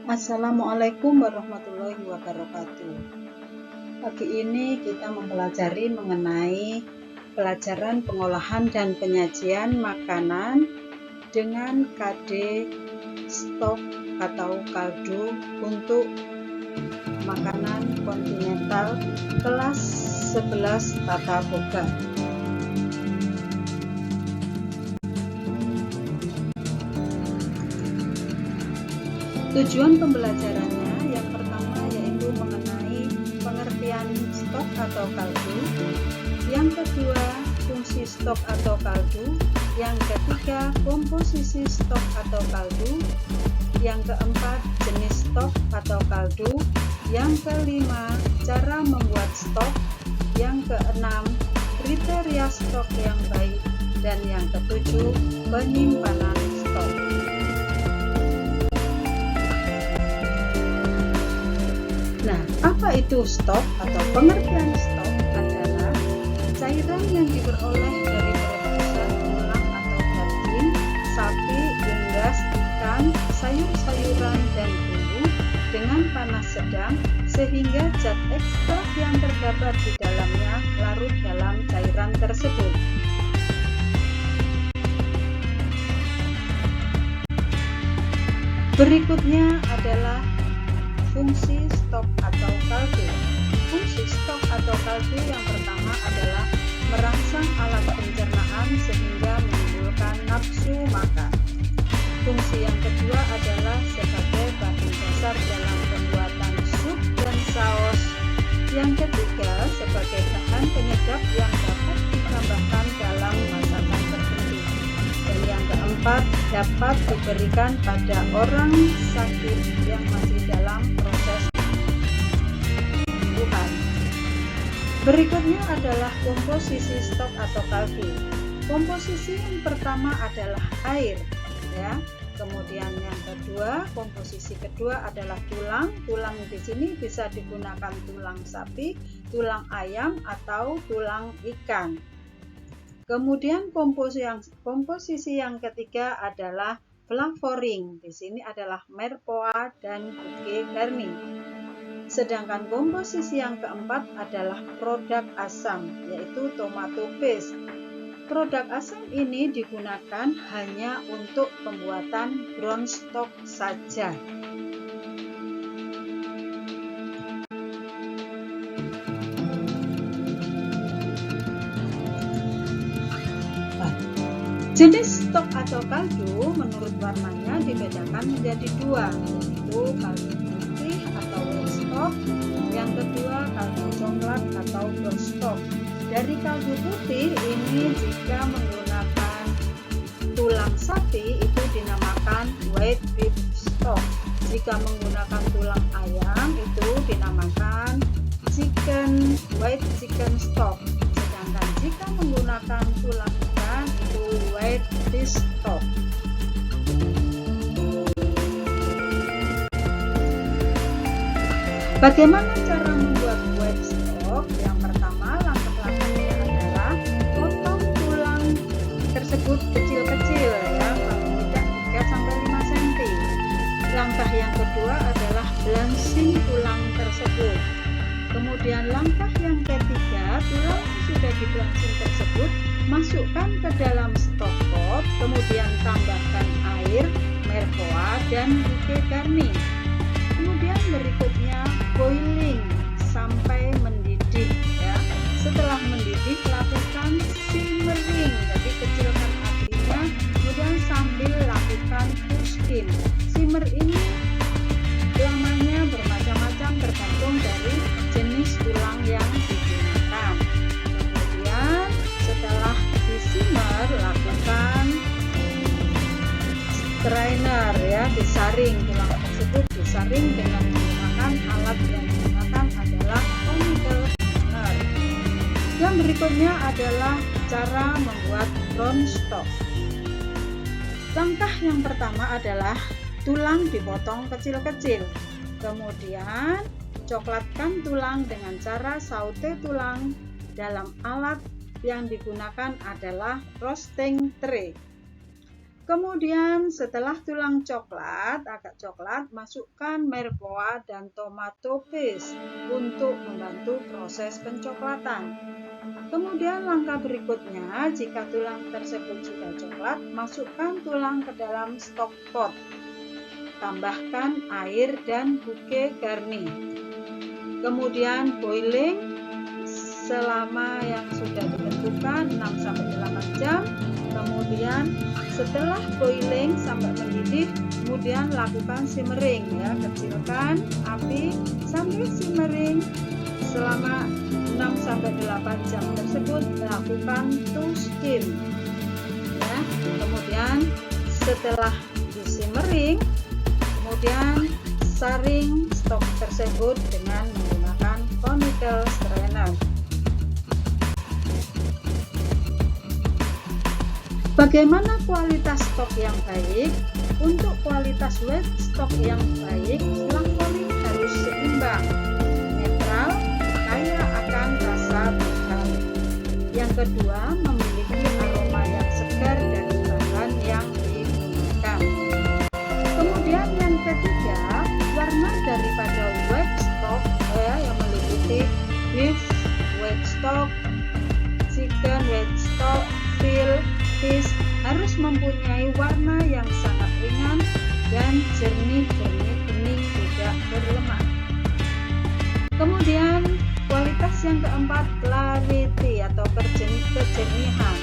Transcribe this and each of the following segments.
Assalamualaikum warahmatullahi wabarakatuh. Pagi ini kita mempelajari mengenai pelajaran pengolahan dan penyajian makanan dengan KD stok atau kaldu untuk makanan kontinental kelas 11 tata boga. Tujuan pembelajarannya yang pertama yaitu mengenai pengertian stok atau kaldu, yang kedua fungsi stok atau kaldu, yang ketiga komposisi stok atau kaldu, yang keempat jenis stok atau kaldu, yang kelima cara membuat stok, yang keenam kriteria stok yang baik, dan yang ketujuh penyimpanan stok. Nah, apa itu stok atau pengertian stok adalah cairan yang diperoleh dari produsen tulang atau daging, sapi, unggas, ikan, sayur-sayuran, dan bumbu dengan panas sedang sehingga zat ekstrak yang terdapat di dalamnya larut dalam cairan tersebut. Berikutnya adalah fungsi stok atau kaldu. Fungsi stok atau kaldu yang pertama adalah merangsang alat pencernaan sehingga menimbulkan nafsu makan. Fungsi yang kedua adalah sebagai bahan dasar dalam pembuatan sup dan saus. Yang ketiga sebagai bahan penyedap yang dapat ditambahkan dalam masakan tertentu. Dan yang keempat dapat diberikan pada orang sakit yang masih dalam proses penyembuhan. Berikutnya adalah komposisi stok atau kaldu. Komposisi yang pertama adalah air, ya. Kemudian yang kedua, komposisi kedua adalah tulang. Tulang di sini bisa digunakan tulang sapi, tulang ayam, atau tulang ikan. Kemudian komposisi yang ketiga adalah flavoring. Di sini adalah merpoa dan bouquet garni. Sedangkan komposisi yang keempat adalah produk asam, yaitu tomato paste. Produk asam ini digunakan hanya untuk pembuatan brown stock saja. Jenis stok atau kaldu menurut warnanya dibedakan menjadi dua, yaitu kaldu putih atau white stock, yang kedua kaldu coklat atau brown stock. Dari kaldu putih ini jika menggunakan tulang sapi itu dinamakan white beef stock. Jika menggunakan tulang ayam itu dinamakan white chicken stock. Sedangkan jika menggunakan tulang ikan itu white fish stock. Bagaimana cara membuat white stock? Yang pertama, langkah-langkahnya adalah potong tulang tersebut kecil-kecil, ya, paling tidak 3-5 cm. Langkah yang kedua adalah blanching tulang tersebut. Kemudian langkah yang ketiga, tulang yang sudah di-blanching tersebut masukkan ke dalam stock pot, kemudian tambahkan air, merpoa, dan bouquet garni. Kemudian berikutnya boiling sampai mendidih, ya. Setelah mendidih lakukan simmering, jadi kecilkan apinya, kemudian sambil lakukan cooking. Simmer ini lamanya bermacam-macam tergantung dari jenis tulang yang digunakan. Kemudian setelah di-simmer lakukan strainer, ya, disaring tulang tersebut, disaring dengan menggunakan alat yang digunakan adalah conical strainer. Yang berikutnya adalah cara membuat brown stock. Langkah yang pertama adalah tulang dipotong kecil-kecil. Kemudian coklatkan tulang dengan cara saute tulang dalam alat yang digunakan adalah roasting tray. Kemudian setelah tulang coklat, agak coklat, masukkan merpoa dan tomato paste untuk membantu proses pencoklatan. Kemudian langkah berikutnya, jika tulang tersebut sudah coklat, masukkan tulang ke dalam stock pot. Tambahkan air dan bouquet garni. Kemudian boiling selama yang sudah ditentukan 6-8 jam. Kemudian setelah boiling sampai mendidih, kemudian lakukan simmering ya, kecilkan api sampai simmering selama 6-8 jam tersebut. Lakukan to steam ya. Kemudian setelah di simmering, kemudian saring stok tersebut dengan menggunakan conical strainer. Bagaimana kualitas stok yang baik? Untuk kualitas wet stok yang baik, lakoni harus seimbang, netral, kaya akan rasa bahan. Yang kedua, memiliki aroma yang segar dari bahan yang digunakan. Kemudian yang ketiga, warna daripada wet stock yang meliputi beef wet stock, chicken wet stock, veal, fish harus mempunyai warna yang sangat ringan dan jernih bening, tidak berlemak. Kemudian kualitas yang keempat, clarity atau kejernihan.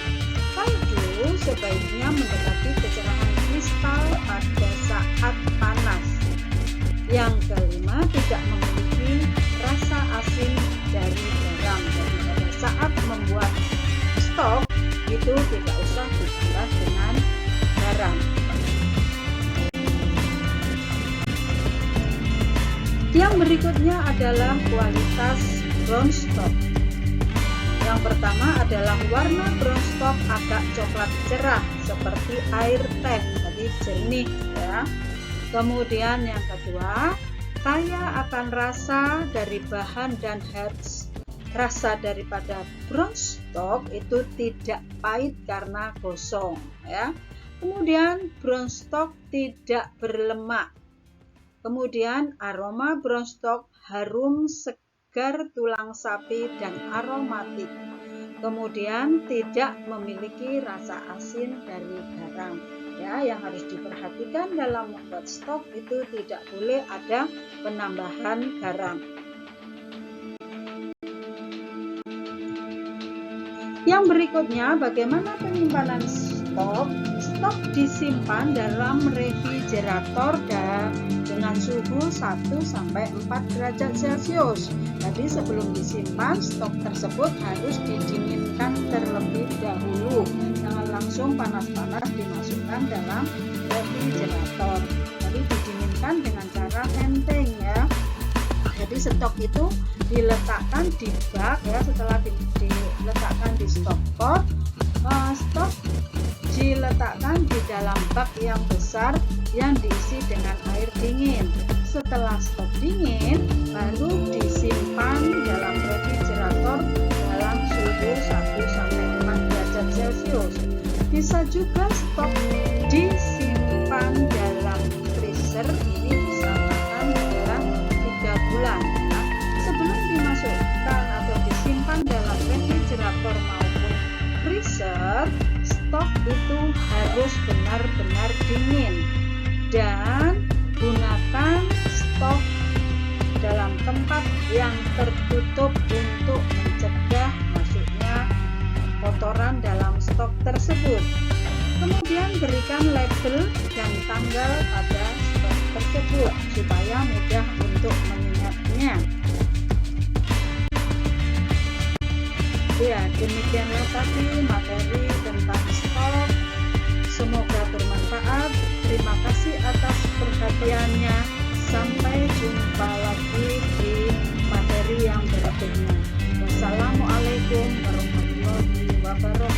Kaldu sebaiknya mendekati kecerahan kristal pada saat panas. Yang kelima, tidak memiliki rasa asin dari garam. Jadi pada saat membuat stok itu tidak usah ditambah dengan garam. Yang berikutnya adalah kualitas brown stock. Yang pertama adalah warna brown stock agak coklat cerah seperti air teh, jadi jernih ya. Kemudian yang kedua, kaya akan rasa dari bahan dan herbs. Rasa daripada brown stock itu tidak pahit karena gosong ya. Kemudian brown stock tidak berlemak. Kemudian aroma brown stock harum segar tulang sapi dan aromatik. Kemudian tidak memiliki rasa asin dari garam ya. Yang harus diperhatikan dalam membuat stok itu tidak boleh ada penambahan garam. Yang berikutnya, bagaimana penyimpanan stok? Stok disimpan dalam refrigerator dengan suhu 1-4 derajat Celcius. Jadi sebelum disimpan, stok tersebut harus didinginkan terlebih dahulu. Jangan langsung panas-panas dimasukkan dalam refrigerator. Jadi didinginkan dengan cara venting ya. Jadi stok itu diletakkan di bak ya. Setelah diletakkan di stok pot, stok diletakkan di dalam bak yang besar yang diisi dengan air dingin. Setelah stok dingin, baru disimpan dalam refrigerator dalam suhu 1-4 derajat Celcius. Bisa juga stok disimpan dalam freezer, ini bisa tahan dalam 3 bulan. Nah, sebelum dimasukkan atau disimpan dalam refrigerator maupun freezer, stok itu harus benar-benar dingin dan gunakan stok dalam tempat yang tertutup untuk mencegah masuknya kotoran dalam stok tersebut. Kemudian berikan label dan tanggal pada stok tersebut supaya mudah untuk mengingatnya. Ya, demikianlah tadi materi tentang stok. Semoga bermanfaat. Terima kasih atas perhatiannya. Sampai jumpa lagi di materi yang berikutnya. Wassalamualaikum warahmatullahi wabarakatuh.